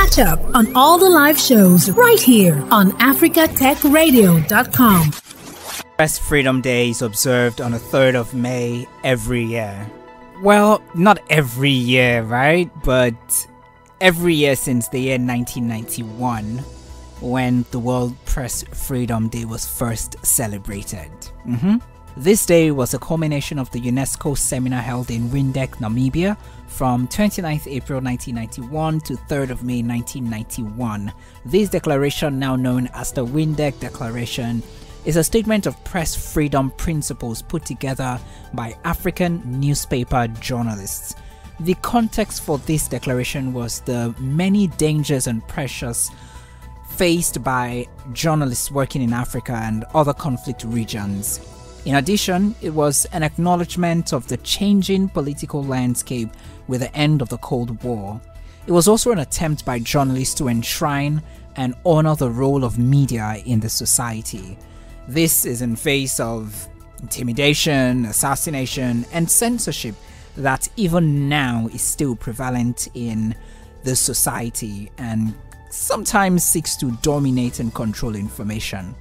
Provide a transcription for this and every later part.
Catch up on all the live shows right here on africatechradio.com. Press Freedom Day is observed on the 3rd of May every year. Well, not every year, right? But every year since the year 1991, when the World Press Freedom Day was first celebrated. This day was a culmination of the UNESCO seminar held in Windhoek, Namibia from 29th April 1991 to 3rd of May 1991. This declaration, now known as the Windhoek Declaration, is a statement of press freedom principles put together by African newspaper journalists. The context for this declaration was the many dangers and pressures faced by journalists working in Africa and other conflict regions. In addition, it was an acknowledgement of the changing political landscape with the end of the Cold War. It was also an attempt by journalists to enshrine and honor the role of media in the society. This is in face of intimidation, assassination, and censorship that even now is still prevalent in the society and sometimes seeks to dominate and control information.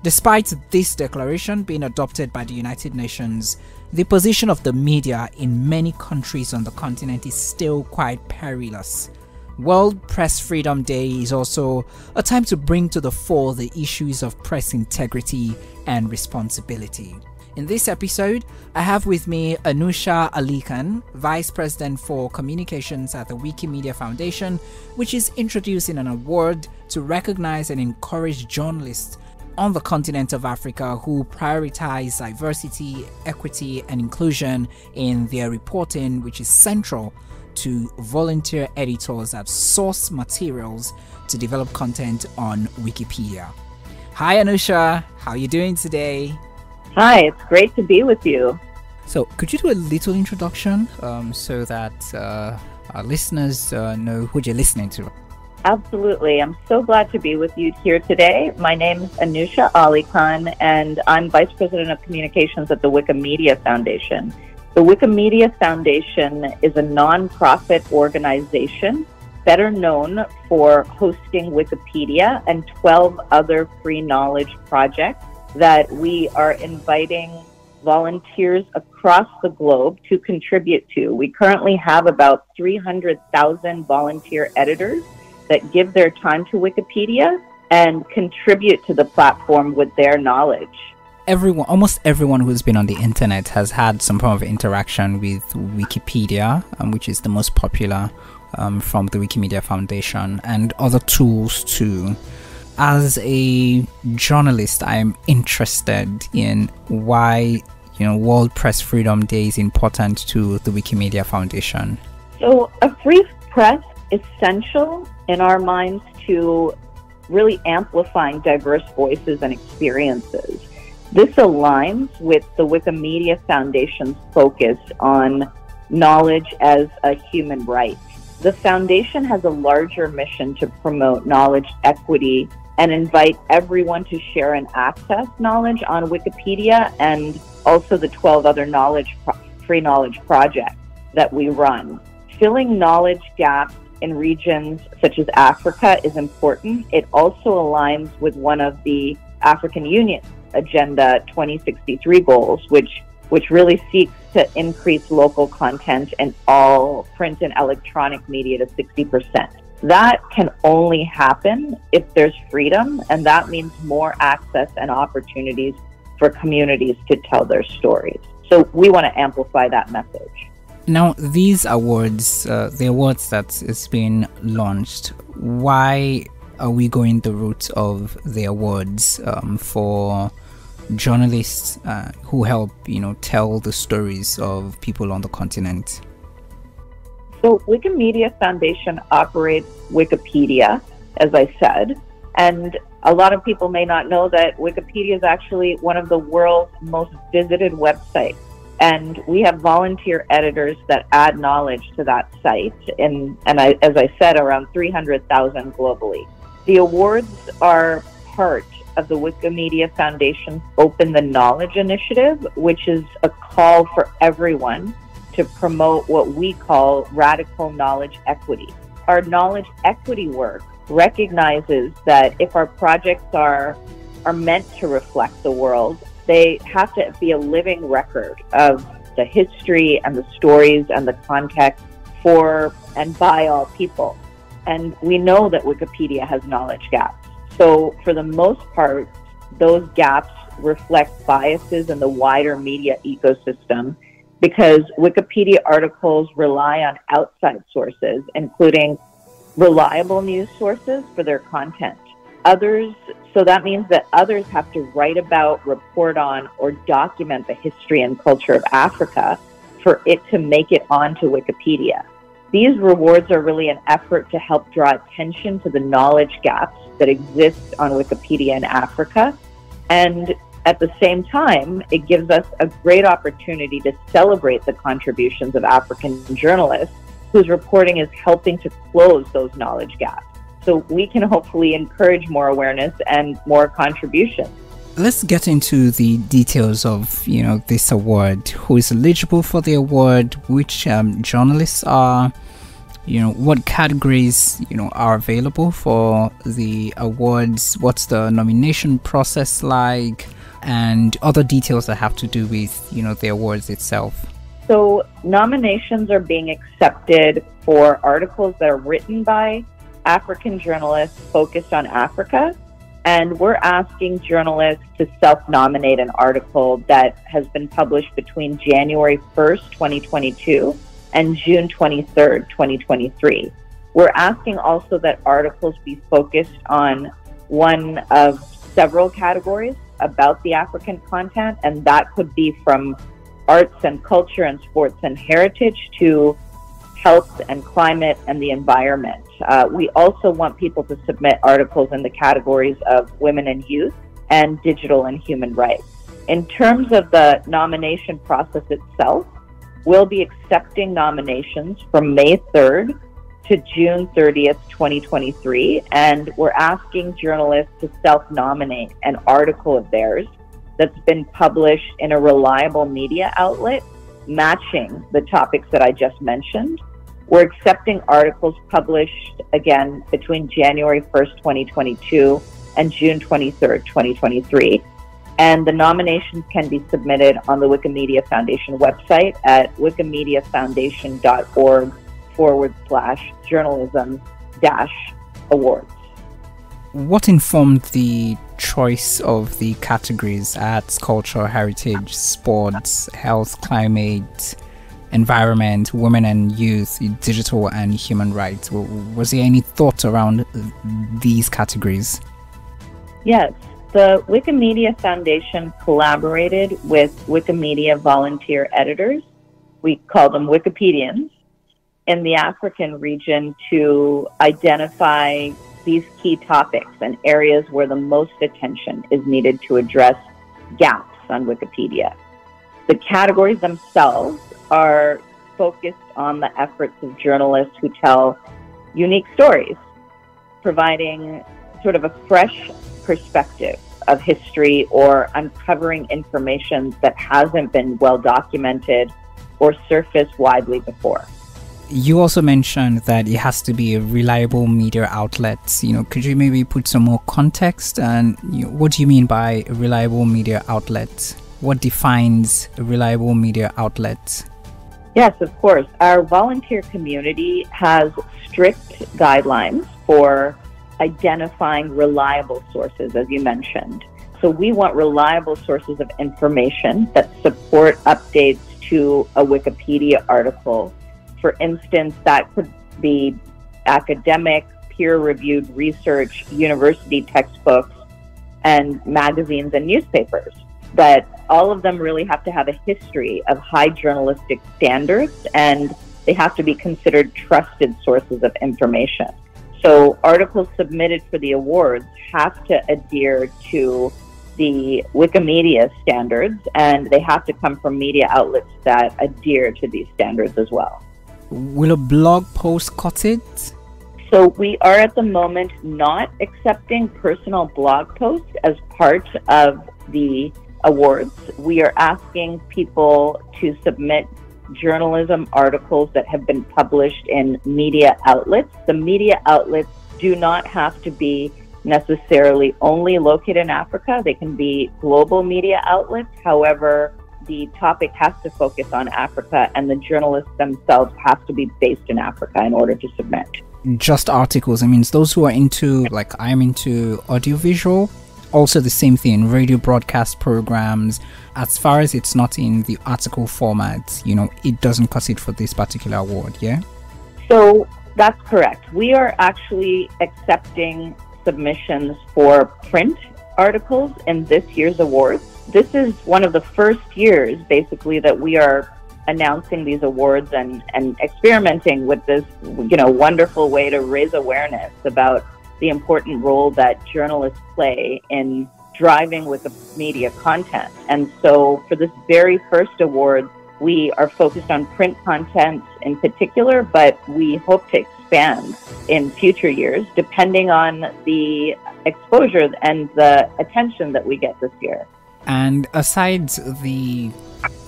Despite this declaration being adopted by the United Nations, the position of the media in many countries on the continent is still quite perilous. World Press Freedom Day is also a time to bring to the fore the issues of press integrity and responsibility. In this episode, I have with me Anusha Alikhan, Vice President for Communications at the Wikimedia Foundation, which is introducing an award to recognize and encourage journalists on the continent of Africa who prioritize diversity, equity, and inclusion in their reporting, which is central to volunteer editors that source materials to develop content on Wikipedia. Hi Anusha, how are you doing today? Hi, it's great to be with you. So could you do a little introduction so that our listeners know who you're listening to? Absolutely. I'm so glad to be with you here today. My name is Anusha Alikhan, and I'm Vice President of Communications at the Wikimedia Foundation. The Wikimedia Foundation is a non-profit organization better known for hosting Wikipedia and 12 other free knowledge projects that we are inviting volunteers across the globe to contribute to. We currently have about 300,000 volunteer editors that give their time to Wikipedia and contribute to the platform with their knowledge. Almost everyone who's been on the internet has had some form of interaction with Wikipedia, which is the most popular from the Wikimedia Foundation, and other tools too. As a journalist, I am interested in why World Press Freedom Day is important to the Wikimedia Foundation. So a free press is essential in our minds to really amplifying diverse voices and experiences. This aligns with the Wikimedia Foundation's focus on knowledge as a human right. The foundation has a larger mission to promote knowledge equity and invite everyone to share and access knowledge on Wikipedia and also the 12 other free knowledge projects that we run. Filling knowledge gaps in regions such as Africa is important. It also aligns with one of the African Union Agenda 2063 goals, which really seeks to increase local content in all print and electronic media to 60%. That can only happen if there's freedom, and that means more access and opportunities for communities to tell their stories. So we want to amplify that message. Now, these awards, the awards that is being launched, why are we going the route of the awards for journalists who help, tell the stories of people on the continent? So Wikimedia Foundation operates Wikipedia, as I said, and a lot of people may not know that Wikipedia is actually one of the world's most visited websites. And we have volunteer editors that add knowledge to that site, as I said, around 300,000 globally. The awards are part of the Wikimedia Foundation's Open the Knowledge initiative, which is a call for everyone to promote what we call radical knowledge equity. our knowledge equity work recognizes that if our projects are meant to reflect the world, they have to be a living record of the history and the stories and the context for and by all people. And we know that Wikipedia has knowledge gaps. So for the most part, those gaps reflect biases in the wider media ecosystem because Wikipedia articles rely on outside sources, including reliable news sources for their content. So that means that others have to write about, report on, or document the history and culture of Africa for it to make it onto Wikipedia. These rewards are really an effort to help draw attention to the knowledge gaps that exist on Wikipedia in Africa. And at the same time, it gives us a great opportunity to celebrate the contributions of African journalists whose reporting is helping to close those knowledge gaps. So we can hopefully encourage more awareness and more contributions. Let's get into the details of, this award. Who is eligible for the award? Which journalists are? What categories, are available for the awards? What's the nomination process like? And other details that have to do with, the awards itself. So nominations are being accepted for articles that are written by African journalists focused on Africa. And we're asking journalists to self-nominate an article that has been published between January 1st, 2022 and June 23rd, 2023. We're asking also that articles be focused on one of several categories about the African content, and that could be from arts and culture and sports and heritage to health and climate and the environment. We also want people to submit articles in the categories of women and youth and digital and human rights. In terms of the nomination process itself, we'll be accepting nominations from May 3rd to June 30th, 2023, and we're asking journalists to self-nominate an article of theirs that's been published in a reliable media outlet matching the topics that I just mentioned. We're accepting articles published, again, between January 1st, 2022 and June 23rd, 2023. And the nominations can be submitted on the Wikimedia Foundation website at wikimediafoundation.org/journalism-awards. What informed the choice of the categories arts, culture, heritage, sports, health, climate, environment, women and youth, digital and human rights? Was there any thought around these categories? Yes. The Wikimedia Foundation collaborated with Wikimedia volunteer editors, we call them Wikipedians, in the African region to identify these key topics and areas where the most attention is needed to address gaps on Wikipedia. The categories themselves are focused on the efforts of journalists who tell unique stories, providing sort of a fresh perspective of history or uncovering information that hasn't been well documented or surfaced widely before. You also mentioned that it has to be a reliable media outlet. Could you maybe put some more context? And what do you mean by a reliable media outlet? What defines a reliable media outlet? Yes, of course. Our volunteer community has strict guidelines for identifying reliable sources, as you mentioned. So we want reliable sources of information that support updates to a Wikipedia article. For instance, that could be academic, peer-reviewed research, university textbooks, and magazines and newspapers. But all of them really have to have a history of high journalistic standards, and they have to be considered trusted sources of information. So articles submitted for the awards have to adhere to the Wikimedia standards, and they have to come from media outlets that adhere to these standards as well. Will a blog post cut it? So we are at the moment not accepting personal blog posts as part of the awards. We are asking people to submit journalism articles that have been published in media outlets. The media outlets do not have to be necessarily only located in Africa. They can be global media outlets. However, the topic has to focus on Africa, and the journalists themselves have to be based in Africa in order to submit. Just articles. I mean, those who are into, like I'm into audiovisual, also the same thing, radio broadcast programs. As far as it's not in the article format, it doesn't cut it for this particular award, yeah? So that's correct. We are actually accepting submissions for print articles in this year's awards. This is one of the first years, basically, that we are announcing these awards and experimenting with this, wonderful way to raise awareness about the important role that journalists play in driving Wikimedia content. And so for this very first award, we are focused on print content in particular, but we hope to expand in future years, depending on the exposure and the attention that we get this year. And aside the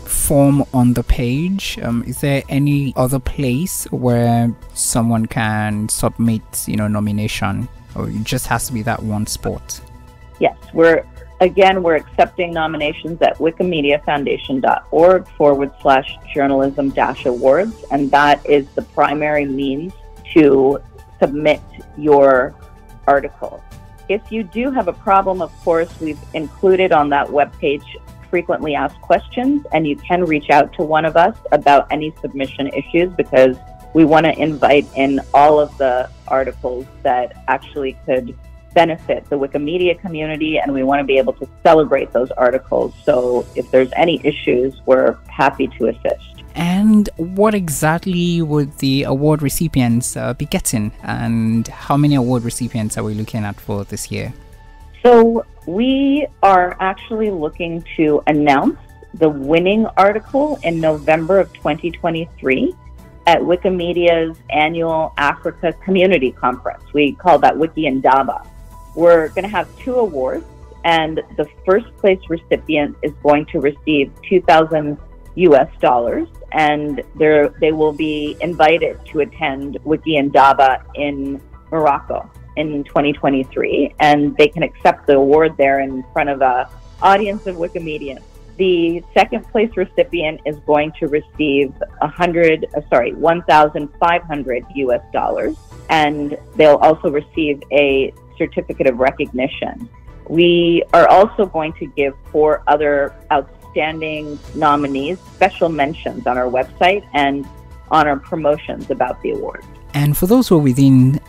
form on the page, is there any other place where someone can submit, nomination, or it just has to be that one spot? Yes, we're accepting nominations at wikimediafoundation.org/journalism-awards, and that is the primary means to submit your article. If you do have a problem, of course, we've included on that webpage frequently asked questions, and you can reach out to one of us about any submission issues, because we want to invite in all of the articles that actually could benefit the Wikimedia community, and we want to be able to celebrate those articles. So if there's any issues, we're happy to assist. And what exactly would the award recipients be getting, and how many award recipients are we looking at for this year? So we are actually looking to announce the winning article in November of 2023 at Wikimedia's annual Africa Community Conference. We call that Wiki Ndaba. We're going to have 2 awards, and the first place recipient is going to receive $2,000, and they will be invited to attend Wiki Ndaba in Morocco in 2023, and they can accept the award there in front of an audience of Wikimedians. The second place recipient is going to receive $1,500, and they'll also receive a certificate of recognition. We are also going to give 4 other outstanding nominees special mentions on our website and on our promotions about the award. And for those who are within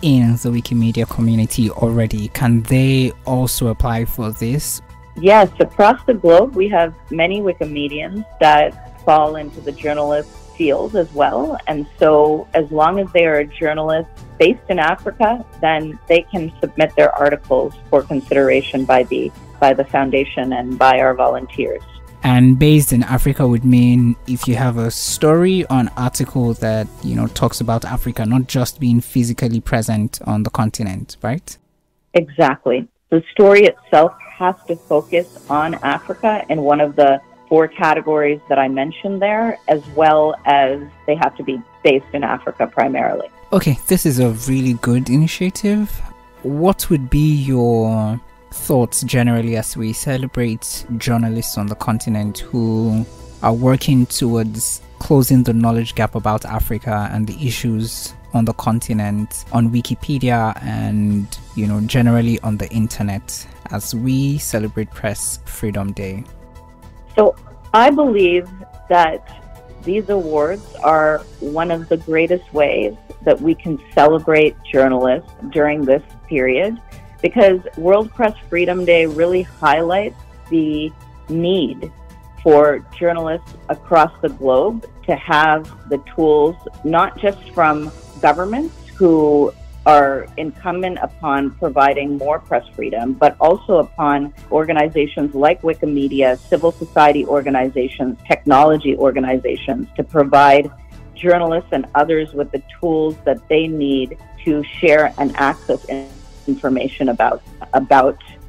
in the Wikimedia community already, can they also apply for this? Yes, across the globe, we have many Wikimedians that fall into the journalist field as well. And so as long as they are a journalist based in Africa, then they can submit their articles for consideration by the foundation and by our volunteers. And based in Africa would mean if you have a story or an article that, talks about Africa, not just being physically present on the continent, right? Exactly. The story itself has to focus on Africa in one of the 4 categories that I mentioned there, as well as they have to be based in Africa primarily. Okay, this is a really good initiative. What would be your thoughts generally as we celebrate journalists on the continent who are working towards closing the knowledge gap about Africa and the issues on the continent, on Wikipedia, and generally on the internet as we celebrate Press Freedom Day? So I believe that these awards are one of the greatest ways that we can celebrate journalists during this period, because World Press Freedom Day really highlights the need for journalists across the globe to have the tools, not just from governments who are incumbent upon providing more press freedom, but also upon organizations like Wikimedia, civil society organizations, technology organizations, to provide journalists and others with the tools that they need to share and access information about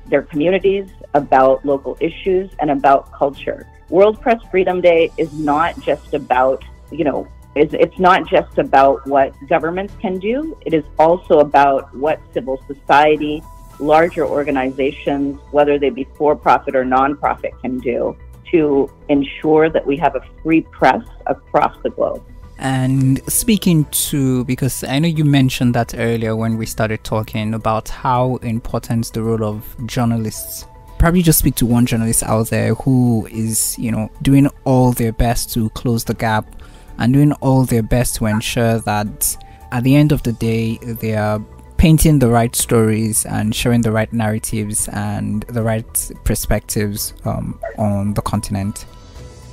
their communities, about local issues, and about culture. World Press Freedom Day is not just about, it's not just about what governments can do. It is also about what civil society, larger organizations, whether they be for-profit or non-profit, can do to ensure that we have a free press across the globe. And speaking to, because I know you mentioned that earlier when we started talking about how important the role of journalists. Probably just speak to one journalist out there who is, doing all their best to close the gap and doing all their best to ensure that at the end of the day, they are painting the right stories and showing the right narratives and the right perspectives on the continent.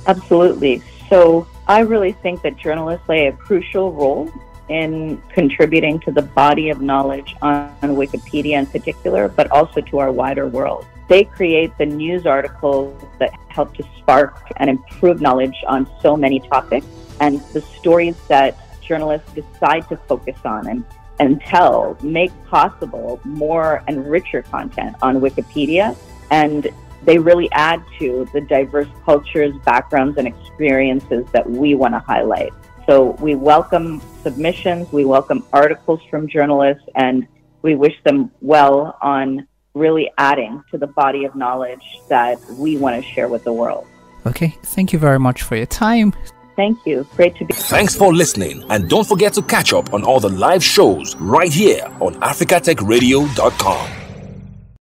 Absolutely. So I really think that journalists play a crucial role in contributing to the body of knowledge on Wikipedia in particular, but also to our wider world. They create the news articles that help to spark and improve knowledge on so many topics, and the stories that journalists decide to focus on and tell make possible more and richer content on Wikipedia, and they really add to the diverse cultures, backgrounds, and experiences that we want to highlight. So we welcome submissions, we welcome articles from journalists, and we wish them well on really adding to the body of knowledge that we want to share with the world. Okay, thank you very much for your time. Thank you. Great to be. Thanks for listening, and don't forget to catch up on all the live shows right here on africatechradio.com.